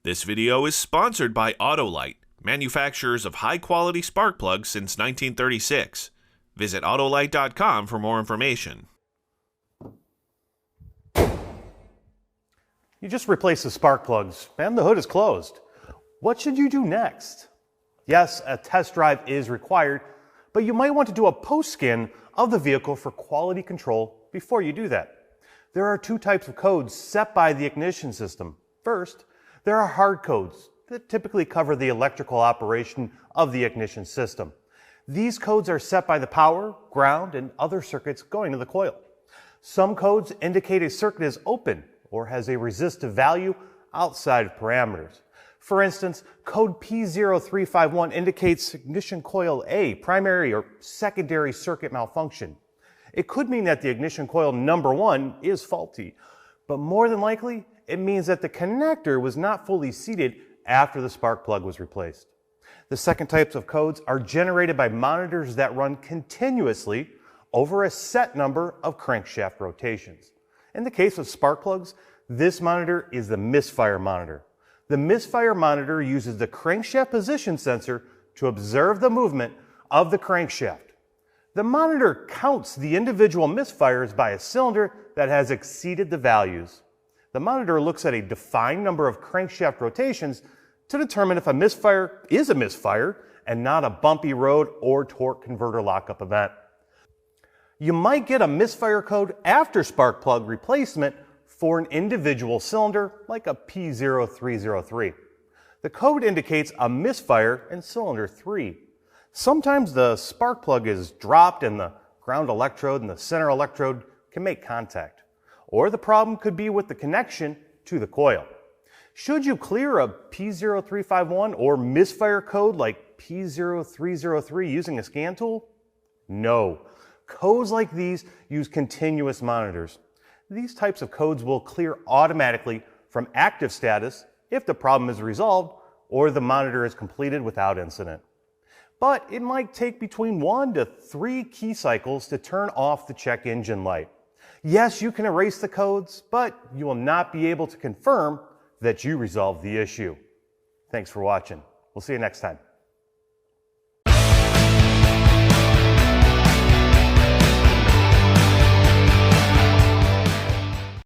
This video is sponsored by Autolite, manufacturers of high-quality spark plugs since 1936. Visit Autolite.com for more information. You just replaced the spark plugs and the hood is closed. What should you do next? Yes, a test drive is required, but you might want to do a post-scan of the vehicle for quality control before you do that. There are two types of codes set by the ignition system. First, there are hard codes that typically cover the electrical operation of the ignition system. These codes are set by the power, ground, and other circuits going to the coil. Some codes indicate a circuit is open or has a resistive value outside of parameters. For instance, code P0351 indicates ignition coil A, primary or secondary circuit malfunction. It could mean that the ignition coil number 1 is faulty, but more than likely, it means that the connector was not fully seated after the spark plug was replaced. The second types of codes are generated by monitors that run continuously over a set number of crankshaft rotations. In the case of spark plugs, this monitor is the Misfire monitor. The Misfire monitor uses the crankshaft position sensor to observe the movement of the crankshaft. The monitor counts the individual misfires by a cylinder that has exceeded the values. The monitor looks at a defined number of crankshaft rotations to determine if a misfire is a misfire and not a bumpy road or torque converter lockup event. You might get a misfire code after spark plug replacement for an individual cylinder like a P0303. The code indicates a misfire in cylinder 3. Sometimes the spark plug is dropped and the ground electrode and the center electrode can make contact. Or the problem could be with the connection to the coil. Should you clear a P0351 or misfire code like P0303 using a scan tool? No. Codes like these use continuous monitors. These types of codes will clear automatically from active status if the problem is resolved or the monitor is completed without incident. But it might take between 1 to 3 key cycles to turn off the check engine light. Yes, you can erase the codes, but you will not be able to confirm that you resolved the issue. Thanks for watching. We'll see you next time.